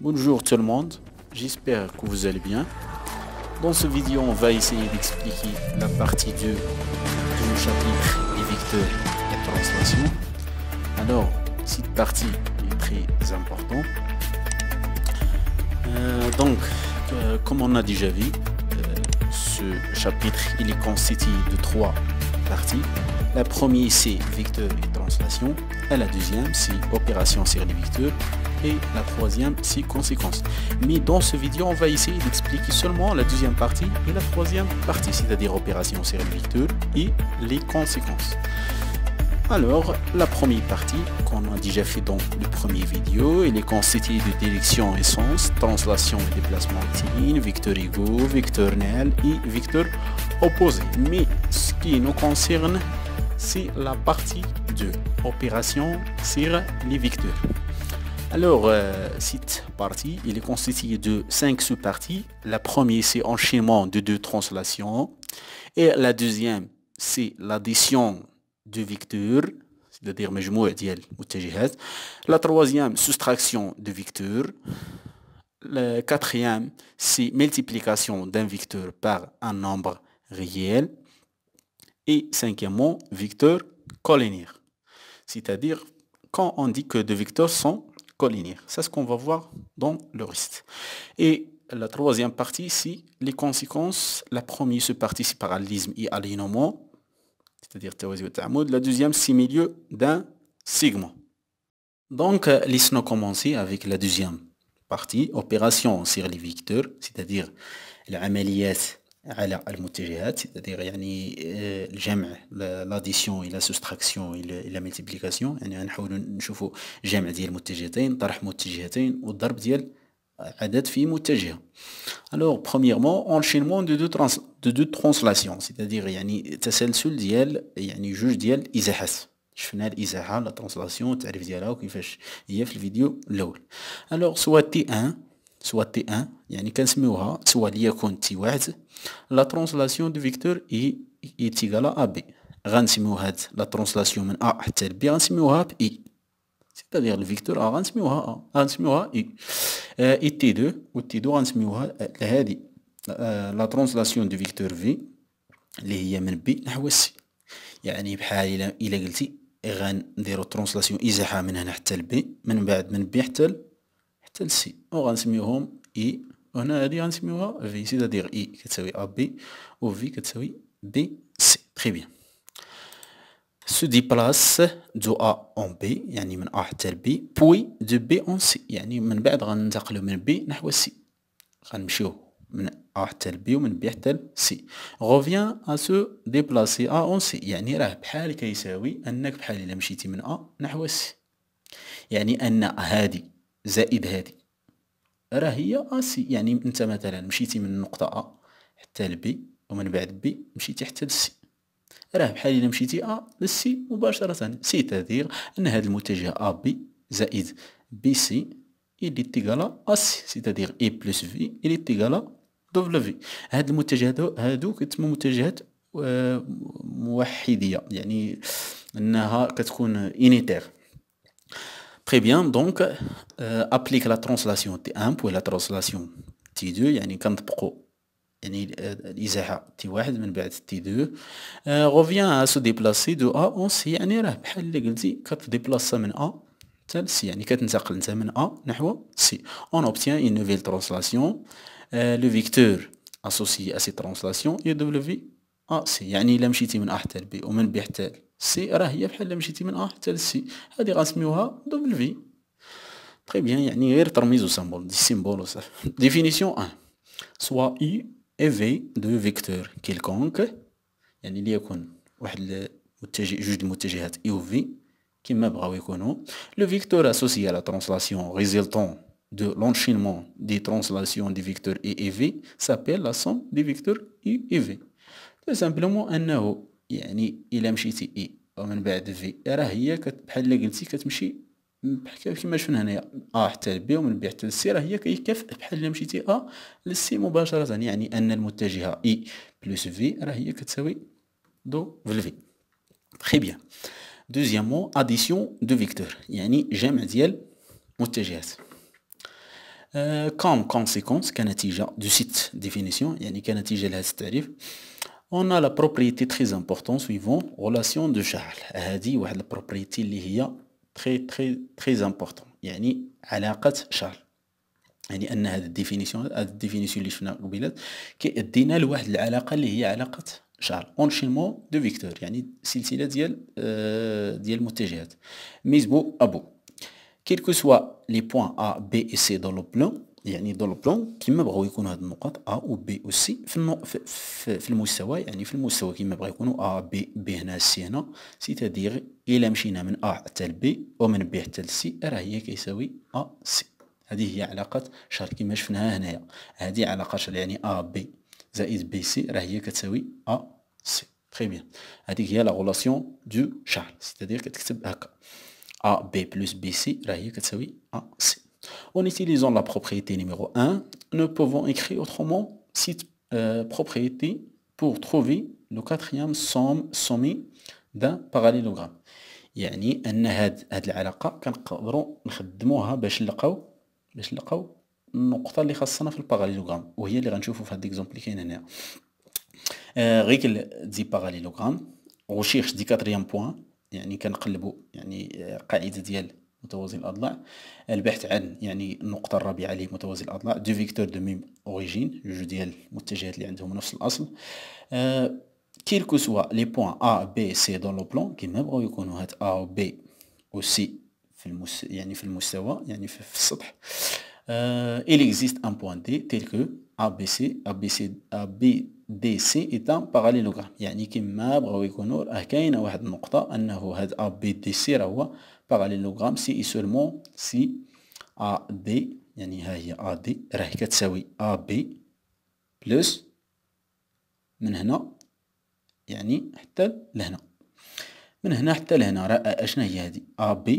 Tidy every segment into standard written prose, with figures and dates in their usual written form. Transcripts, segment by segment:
Bonjour tout le monde, j'espère que vous allez bien. Dans ce vidéo, on va essayer d'expliquer la partie 2 du chapitre les vecteurs et translation. Alors, cette partie est très importante. Comme on a déjà vu, ce chapitre il est constitué de trois parties. La première c'est vecteurs et translation, et la deuxième c'est opération sur les vecteurs, et la troisième c'est conséquences. Mais dans ce vidéo on va essayer d'expliquer seulement la deuxième partie et la troisième partie, c'est-à-dire opération sur les vecteurs et les conséquences. Alors, la première partie qu'on a déjà fait dans le premier vidéo, elle est constituée de direction et sens, translation et déplacement rectiligne, vecteurs égaux, vecteurs nuls et vecteurs opposés. Mais ce qui nous concerne, c'est la partie 2, opération sur les vecteurs. Alors, cette partie, elle est constituée de 5 sous-parties. La première, c'est enchaînement de deux translations. Et la deuxième, c'est l'addition de vecteurs, c'est-à-dire مجموع ديال المتجهات. La troisième, soustraction de vecteurs. Le quatrième, c'est multiplication d'un vecteur par un nombre réel. Et cinquièmement, vecteur collinéaire. C'est-à-dire quand on dit que deux vecteurs sont collinéaires. C'est ce qu'on va voir dans le reste. Et la troisième partie, c'est les conséquences. La première se participe parallélisme et alignement. C'est-à-dire la deuxième, c'est milieu d'un segment. Donc, laissons commencer avec la deuxième partie, opération sur les vecteurs, c'est-à-dire العمليات على المتجهات, c'est-à-dire يعني الجمع, l'addition et la soustraction et la multiplication. يعني نحاولوا نشوفوا جمع ديال متجهتين, طرح متجهتين والضرب ديال عدد في متجهة. Alors, premièrement, enchaînement de deux translations, c'est-à-dire يعني تسلسل ديال يعني جوج ديال إزاحات. شفنا الإزاحة لا ترانسلاسيون التعريف ديالها وكيفاش هي في الفيديو الأول. Alors, soit T1 يعني كنسميوها سواء ليكن T1 لا ترانسلاسيون دو فيكتور est égale à B. غنسميو هاد لا ترانسلاسيون من A حتى ل B غنسميوها ب I. C'est-à-dire le vecteur A غنسميوها A غنسميوها I. et T2 و T2 غنسميوها هادي لا ترانسلاسيون دو فيكتور V اللي هي من B نحو C. يعني بحال إلا قلتي غنديرو ترانسلاسيون إزاحة من هنا حتى ل B, من بعد من B حتى ل C, وغنسميوهم I, وهنا هادي غنسميوها V, c'est-à-dire I كتساوي AB و V كتساوي BC. Très bien. Se déplace de A en B, يعني من A حتى ل B, puis de B en C, يعني من بعد غننتقلو من B نحو C. غنمشيو من A حتى ل B ومن B حتى ل C. Revient à se déplacer A en C, يعني راه بحال كيساوي أنك بحال إلا مشيتي من A نحو C. يعني أن هادي زائد هادي راه هي AC. يعني أنت مثلا مشيتي من النقطة A حتى ل B ومن بعد B مشيتي حتى ل C, راه بحال إلا مشيتي A للC مباشرة. c'est-à-dire أن هاد المتجه AB زائد BC il est égal à AC, c'est-à-dire A plus V il est égal à W. هاد المتجهات هادو كتسموا متجهات موحدية, يعني أنها كتكون unitaire. Très bien, donc applique la translation T1 puis la translation T2, يعني كنطبقوا يعني الإزاحة T1 من بعد T2. revient à se déplacer de A en C, يعني راه بحال اللي قلتي كتديبلاصا من A حتى ل C, يعني كتنتقل نتا من A نحو C. On obtient une nouvelle translation. Le vecteur associé à cette translation est W A C, يعني إلا مشيتي من A حتى ل B ومن B حتى ل C راه هي بحال إلا مشيتي من A حتى ل C, هادي غنسميوها W. Très bien, يعني غير ترميز وسيمبول, دي سيمبول وصافي. Définition 1. soit I et V de vecteurs quelconque, يعني ليكن واحد المتجه جوج المتجهات I و V كما بغاو يكونوا. Le vecteur associé à la translation résultant de l'enchaînement des translations des vecteurs I et V s'appelle la somme des vecteurs I et V. Tout simplement أنه يعني إلا مشيتي I ومن بعد V راه هي بحال إلا قلتي كتمشي كيما شفنا هنايا A حتى ل B ومن B حتى ل C راه هي كيكافئ بحال إلا مشيتي A ل C مباشرة, يعني أن المتجهة I plus V راه هي كتساوي W. Très bien. Deuxièmement, addition de vecteurs, يعني جمع ديال متجهات. Comme conséquence كنتيجة du site définition يعني كنتيجة لهذا التعريف on a la propriété très importante suivant relation de شحال. هذه واحد la propriété اللي هي très important يعني علاقة شحال. يعني ان هذا الديفينيسيون اللي شفنا قبيلات كيدينا لواحد العلاقة اللي هي علاقة شحال enchaînement de vecteurs يعني سلسلة ديال المتجهات ميزبو ابو quels que soient les points A, B et C dans le plan يعني dans le plan كيما بغاو يكونوا هاد النقط A و B و C في المستوى يعني في المستوى كيما بغاو يكونوا A B هنا C هنا سيتادير إلا مشينا من A حتى ل B ومن B حتى ل C راه هي كيساوي A C. هذه هي علاقة شحال كيما شفناها هنايا. هذه علاقة شحال يعني A B زائد B C راه هي كتساوي A C. Très bien. هذيك هي لا غولاسيون دو شحال سيتادير كتكتب هكا AB plus BC راه هي كتساوي AC. En utilisant la propriété numéro 1, nous pouvons écrire autrement cette propriété pour trouver le quatrième sommet d'un parallélogramme. يعني أن هاد العلاقة كنقدروا نخدموها باش نلقاو النقطة اللي خاصنا في الباراليلوغرام وهي اللي غنشوفوا في هاد ليكزومبل اللي كاين هنا. ريكل دي باراليلوغرام recherche دي كاتريام بوين يعني كنقلبوا يعني قاعدة ديال متوازي الأضلاع. البحث عن يعني النقطة الرابعة اللي هي متوازي الأضلاع دو فيكتور دو ميم أوريجين جوج ديال المتجهات اللي عندهم نفس الأصل. كيل كو سوا لي بوين A B C دون لو بلون كيما بغاو يكونوا هاد A و B و C يعني في المستوى يعني في السطح. il existe un point D tel que ABDC est un parallélogramme يعني كيما بغاو يكونوا راه كاينه واحد النقطة أنه هاد ABDC راه هو parallélogramme si et seulement si AD يعني ها هي AD راه كتساوي AB بلس من هنا يعني حتى لهنا من هنا حتى لهنا راه اشنا هي هادي AB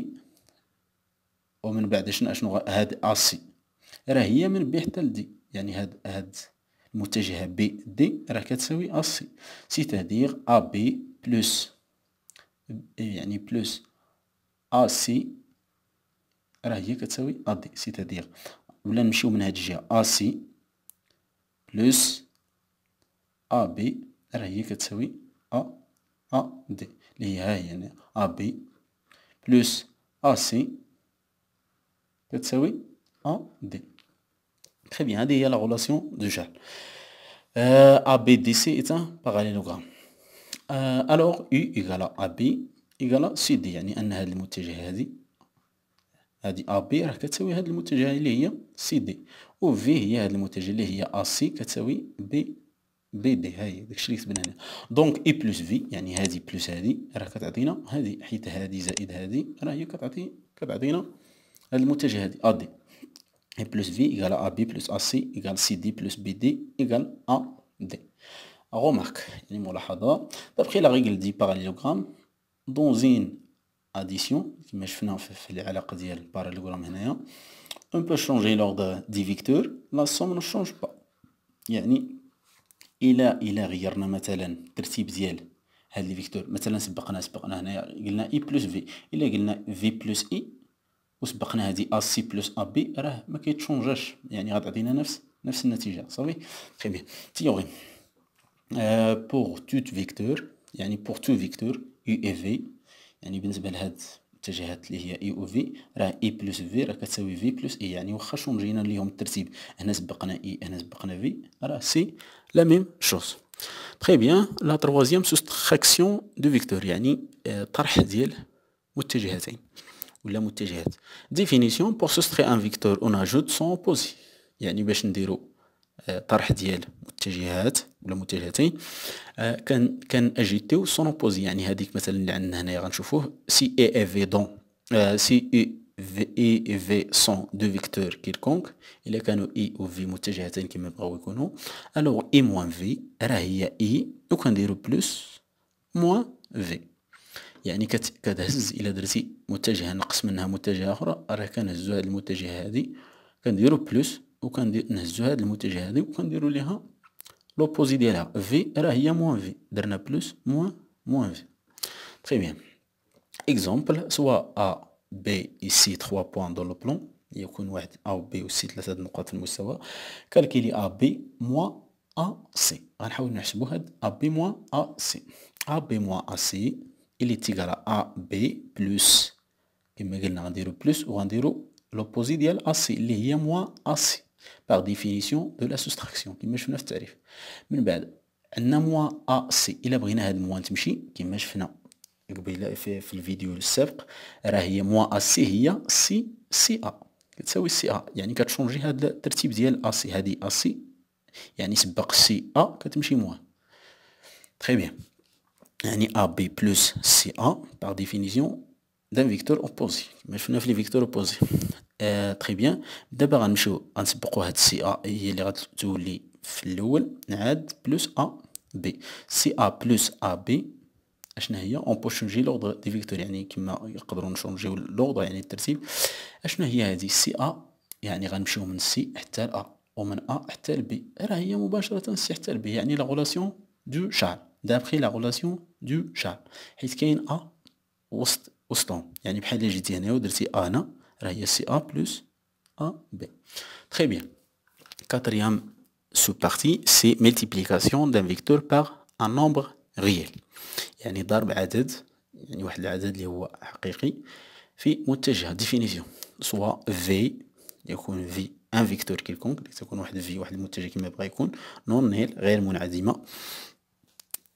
ومن بعد شنو هاد AC راه هي من B حتى ل D يعني هاد المتجهة BD راه كتساوي AC سيتادير AB بلس يعني بلس AC راه هي كتساوي AD سيتادير ولا نمشيو من هاد الجهة AC بلس AB راه هي كتساوي AD اللي هي ها هي يعني AB بلس AC كتساوي AD. Très bien, هذه هي la relation de شحال. ABDC est un parallélogramme. Alors U égale à AB égale à CD يعني أن هذه المتجهة هذه AB راه كتساوي هذه المتجهة اللي هي CD و V هي هذه المتجهة اللي هي AC كتساوي BD ها هي داكشي اللي كتبنا هنا. دونك E بلس V يعني هذه بلس هذه راه كتعطينا هذه حيت هذه زائد هذه راه هي كتعطينا هذه المتجهة هذه AD. Et plus V égale à AB plus AC égale CD plus BD égale AD. Remarque, يعني ملاحظة. D'après la règle du parallélogramme, dans une addition, كما شفنا في العلاقة ديال الباراليلوغرام هنايا, on peut changer l'ordre des vecteurs, la somme ne change pas. يعني إلا غيرنا مثلا الترتيب ديال هاد لي فيكتور مثلا سبقنا هنايا قلنا E plus V إلا قلنا V plus E وسبقنا هذه AC بلس AB راه ما كيتشونجاش يعني غتعطينا نفس النتيجة صافي. تري بيان. تيوريم بور توت فيكتور يعني بور تو فيكتور U et V يعني بالنسبة لهاد الاتجاهات اللي هي E و V راه E بلس V راه كتساوي V بلس E يعني واخا شونجينا ليهم الترتيب هنا سبقنا E هنا سبقنا V راه سي لا ميم شوز. تري بيان. لا تروازيام سوستراكسيون دو فيكتور يعني طرح ديال متجهتين ولا متجهات. définition pour soustraire un vecteur on ajoute son opposé يعني باش نديرو طرح ديال متجهات ولا متجهتين كان اجيتيو son opposé يعني هذيك مثلا اللي عندنا هنايا غنشوفوه si E et V dont si E et V sont deux vecteurs quelconques إلا كانوا E و V متجهتين كما بغاو يكونوا alors E moins V راه هي E وكنديرو بلس moins V يعني كتهز إلا درتي متجهة نقص منها متجهة أخرى راه كنهزو هاد المتجهة هادي كنديرو بلس نهزو هاد المتجهة هادي وكنديرو ليها لوبوزي ديالها في راه هي موان في درنا بلس موان في. تري بيان. اكزومبل سوا A B et C 3 points dans le plan يكون واحد A و B و C 3 نقاط في المستوى. كالكيلي AB موان AC. غنحاول نحسبو هاد AB موان AC. AB موان AC إلي تيغال AB بلوس كما قلنا غنديرو بلوس و غنديرو لوبوزي ديال AC اللي هي موان AC باغ ديفينيسيون دو لا سوستراكسيون كما شفنا في التعريف. من بعد عندنا موان AC إلا بغينا هاد موان تمشي كما شفنا قبيله في الفيديو السابق، راه هي موان AC هي سي A كتساوي سي A، يعني كتشونجي هاد الترتيب ديال AC. هادي AC يعني سبق سي A كتمشي موان. تري بيان، يعني AB بلوس سي A باغ ديفينيسيون دان فيكتور اوبوزي كما شفنا في لي فيكتور اوبوزي. تري بيان، دابا غنمشيو غنسبقو هاد سي A هي اللي غتولي في الاول نعاد بلوس A B. سي A بلوس A B اشنا هي؟ اون بو شونجي لوردر دي فيكتور، يعني كما نقدروا نشونجيو لوردر يعني الترتيب. اشنا هي هذه سي A؟ يعني غنمشيو من سي حتى ل A ومن A حتى ل B، راه هي مباشرة سي حتى ل B، يعني لا غولاسيون دو شارل دابخي لا غولاسيون دو شارل، حيت كاين A وسطهم، يعني بحال الا جيتي هنا ودرتي A هنا راه هي سي A بلوس A B. Très bien. Quatrième sous-partie, c'est multiplication d'un vecteur par un nombre réel. يعني ضرب عدد، يعني واحد العدد اللي هو حقيقي في متجه. ديفينيسيون سوا في يكون في ان فيكتور كيلكونك، تكون واحد في واحد المتجه كما بغا يكون نون نيل غير منعدمه،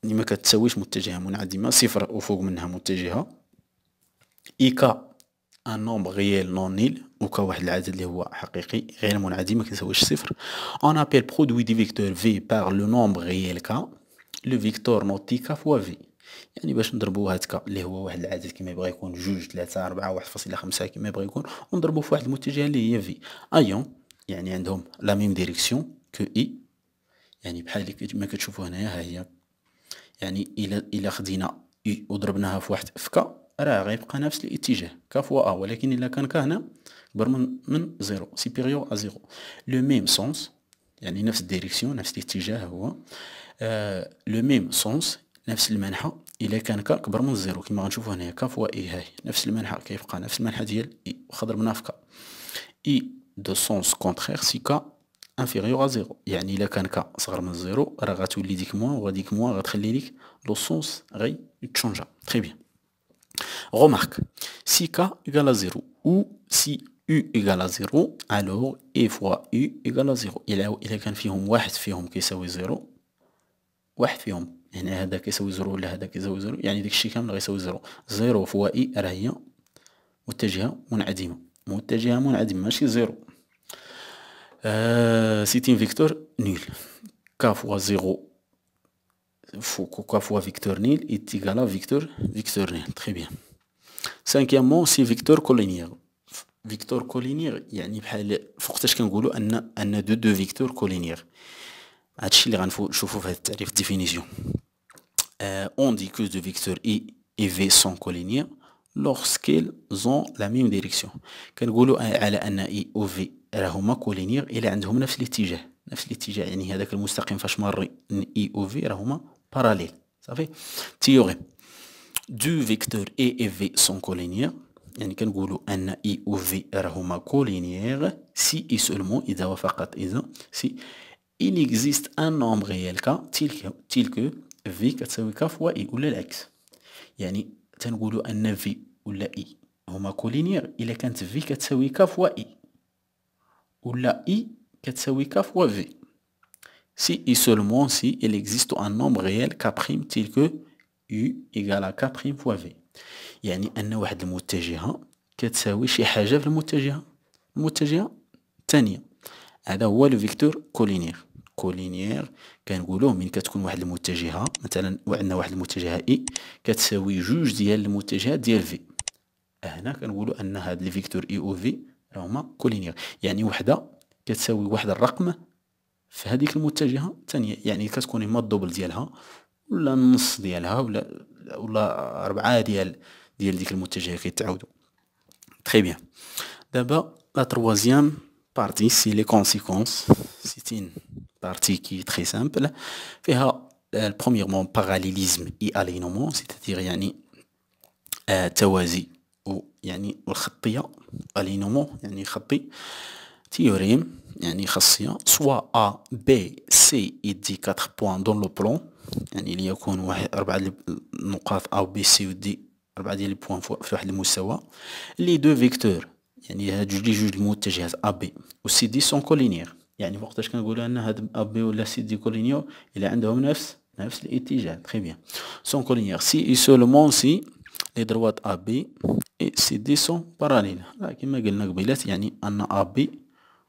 اللي ما كتساويش متجهه منعدمه، صفر وفوق منها متجهه. اي كا ان نومبر ريال نون نيل، وكا واحد العدد اللي هو حقيقي غير منعدم ما كيساويش صفر. اون ابيل برودوي دي فيكتور في بار لو نومبر ريال كا لو فيكتور نوتي كا فوا في. يعني باش نضربو هاد كا اللي هو واحد العدد كما يبغى يكون جوج 3 4 1.5 كما يبغى يكون، ونضربو في واحد المتجه اللي هي في ايون، يعني عندهم لا ميم ديريكسيون كو اي، يعني بحال ما كتشوفوا هنايا ها هي. يعني الا خدينا اي وضربناها في واحد في كا راه غيبقى نفس الاتجاه كا فوا ا، ولكن الا كان كا هنا كبر من زيرو سيبيريور ا زيرو. لو ميم سونس يعني نفس الديريكسيون نفس الاتجاه هو لو ميم سونس نفس المنحى الا كان كا كبر من زيرو كما غنشوفوا هنايا كا فوا اي، هاي نفس المنحى كيبقى نفس المنحى ديال اي واخا ضربناه في كا. اي دو سونس كونترير سي كا انفيريور ا زيرو، يعني الا كان كا صغر من زيرو راه غتولي ديك موان، وغاديك موان غتخلي ليك لو سونس غي يتشونجا. تري بيان. Remarque, si k égale à 0 ou si u égale à 0, alors e fois u égale à 0. إلا كان فيهم واحد فيهم كيساوي 0، واحد فيهم يعني هذا كيساوي 0 ولا هذا كيساوي 0، يعني داك الشيء كامل غيساوي 0. 0 فوا اي راه هي متجهة منعدمة، متجهة منعدمة ماشي 0. سي ان فيكتور نول. k fois 0 k fois vecteur nul est égal à vecteur nul. Très bien. Cinquièmement, c'est vecteur collinéaire. Vecteur collinéaire يعني بحال فوقتاش كنقولوا ان دو فيكتور collinéaire. هادشي اللي غنشوفو في هاد التعريف ديفينيسيون. On dit que deux vecteurs i et v sont collinéaires lorsqu'ils ont la même direction. كنقولوا على ان i و v راهما collinéaires إلا عندهم نفس الاتجاه، يعني هذاك المستقيم فاش ماري i و v راهما parallèles. صافي. تيوريم دو فيكتور A et V sont collinéaires، يعني كنقولوا أن I و V راهما collinéaires si et seulement إذا وفقط إذا si il existe un nombre réel K tel que V كتساوي K فوا I ولا العكس. يعني تنقولوا أن V ولا I هما collinéaires إلا كانت V كتساوي K فوا I ولا I كتساوي K فوا V. Si et seulement si il existe un nombre réel K' tel que U égale à K' fois V. يعني أن واحد المتجهة كتساوي شي حاجة في المتجهة الثانية. هذا هو لو فيكتور كولينيير. كولينيير كنقولوه من كتكون واحد المتجهة، مثلا عندنا واحد المتجهة إي كتساوي جوج ديال المتجهات ديال في. هنا كنقولوا أن هاد لي فيكتور إي و في راهما كولينيير، يعني وحدة كتساوي واحد الرقم في هذيك المتجهة الثانية، يعني كتكون إما الدوبل ديالها ولا النص ديالها ولا 4 ديال ديك المتجهة كيتعاودوا. تري بيان. دابا لا تروازيام بارتي سي لي كونسيكونس. سي ان بارتي كي تري سامبل، فيها برومييرمون باراليليزم اي الينومون، سيتادير يعني توازي يعني والخطية. alignement يعني خطي. théorème يعني خاصية soit A B C يدي 4 points dans le plan يعني ليكون واحد 4 نقاط A و B C يدي 4 ديال البوان في واحد المستوى. لي دو فيكتور يعني هاد جوج المتجهات A B و C D سون كولينيير يعني وقتاش كنقولوا ان هاد A B ولا C D كولينيير الا عندهم نفس الاتجاه. تري بيان سون كولينيير سي سولمون سي لي دروات A B et C D سون باراليل. كما قلنا قبيلات يعني ان A B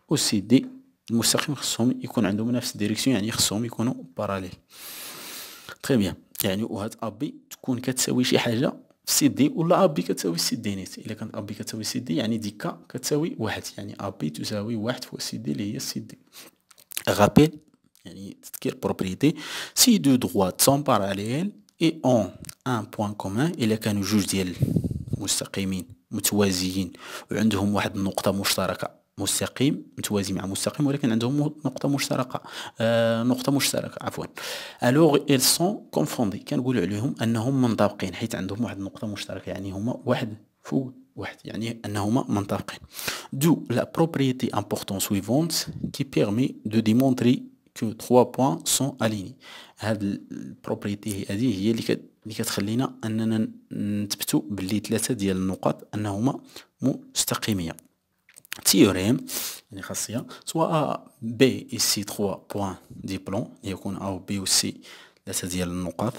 و C D المستقيم خصهم يكون عندهم نفس الديريكسيون يعني خصهم يكونوا باراليل. تري بيان يعني وهاد A B تكون كتساوي شي حاجه سي دي ولا A B كتساوي سي دي نيت. الا كانت A B كتساوي سي دي يعني دي كا كتساوي واحد يعني A B تساوي واحد فوق سي دي اللي هي سي دي. غابيل يعني تذكير بروبريتي سي دو droites سون باراليل اي اون ان بوان كومان. الا كانوا جوج ديال مستقيمين متوازيين وعندهم واحد النقطة مشتركة مستقيم متوازي مع مستقيم ولكن عندهم نقطة مشتركة عفوا الوغ ils sont confondus كنقولوا عليهم انهم منطبقين حيت عندهم واحد النقطة مشتركة يعني هما واحد فوق واحد يعني انهما منطبقين. دو لا propriété importante suivante qui permet de démontrer que 3 points sont alignés. هاد البروبريتي هذه هي اللي كتخلينا اننا نثبتوا باللي 3 ديال النقط انهما مستقيمية. théorème يعني خاصية soit A B et C 3 points دي بلون يكون A و B و C 3 ديال النقاط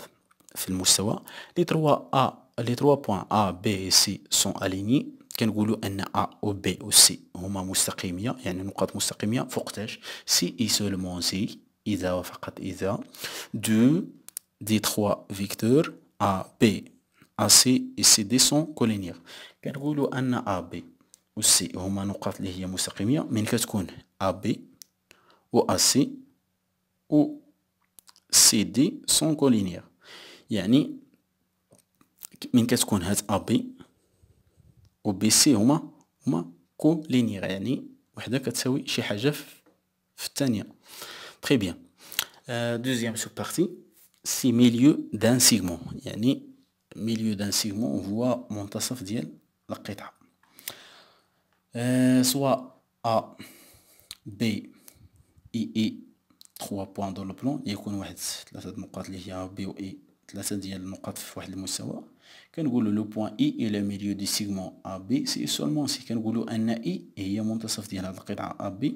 في المستوى. لي 3 points A B et C sont alignés كنقولوا ان A و B و C هما مستقيمية يعني نقاط مستقيمية فوقتاش C et seulement C إذا وفقط إذا deux des 3 vecteurs A B A C et C D sont collinéaires. كنقولوا ان A B و C هما نقاط اللي هي مستقيمية من كتكون A B و A C و C D sont collinéaires يعني من كتكون هاد A B و B C هما كولينيير يعني وحدة كتساوي شي حاجة في الثانية. Très bien. Deuxième sous-partie, c'est milieu d'un segment. يعني milieu d'un segment هو منتصف ديال القطعة. Soit A, B, I, 3 points dans le plan يكون واحد 3 نقاط اللي هي B و I 3 ديال النقاط في واحد المستوى. كنقولوا لو بوان I est le milieu du segment AB si seulement si كنقولوا ان I هي منتصف ديال هاد القطعة AB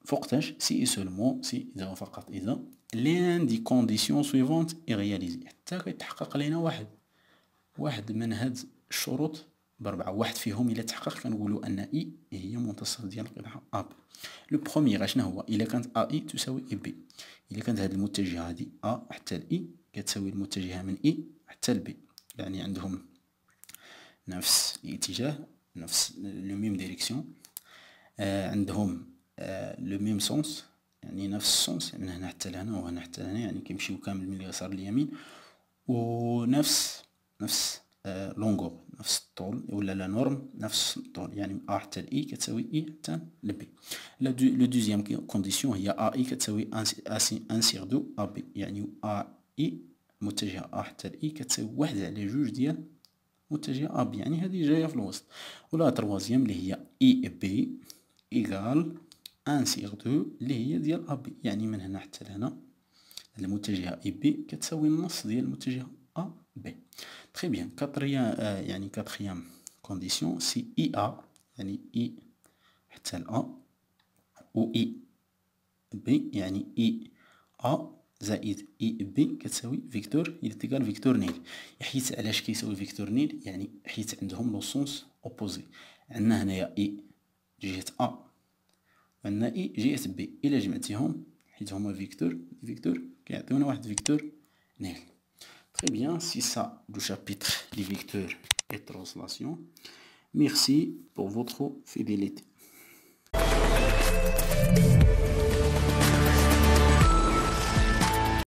فوقتاش سي سولمون سي إذا فقط إذا لين دي كونديسيون سويفونت اي رياليزي حتى كيتحقق لينا واحد من هاد الشروط ب4 واحد فيهم إلا تحقق كنقولوا أن إي هي منتصف ديال القطعة أ بي. لو بروميير اشنا هو إلا كانت أ إي تساوي إي بي إلا كانت هاد المتجهة هادي أ حتى الإي كتساوي المتجهة من إي حتى البي يعني عندهم نفس الاتجاه نفس لو ميم ديريكسيون عندهم لو ميم سونس يعني نفس السونس من هنا حتى لهنا وهنا حتى لهنا يعني كيمشيو كامل من اليسار لليمين ونفس لونغور نفس الطول ولا لا نورم نفس الطول يعني A حتى الإي كتساوي إي حتى البي. لو دوزيام كونديسيون هي A إي كتساوي أن سيغ دو أ بي يعني A إي متجهة A حتى الإي كتساوي 1 على 2 ديال متجهة أ بي يعني هذه جاية في الوسط. ولا تروازيام اللي هي إي بي إيغال ان سيغ دو اللي هي ديال أ بي يعني من هنا حتى لهنا المتجهة إي بي كتساوي النص ديال المتجهة أ بي. تري بيان. يعني كاتريام كونديسيون سي إي أ يعني إي حتى الأ و إي بي يعني إي أ زائد إي بي كتساوي فيكتور يلتقى فيكتور نيل. حيت علاش كيساوي فيكتور نيل يعني حيت عندهم لو سونس اوبوزي. عندنا هنايا إي جهة أ عندنا إي جهة بي إلا جمعتيهم حيت هما فيكتور كيعطيونا واحد فيكتور نيل. Très bien, c'est ça le chapitre des vecteurs et translation. Merci pour votre fidélité.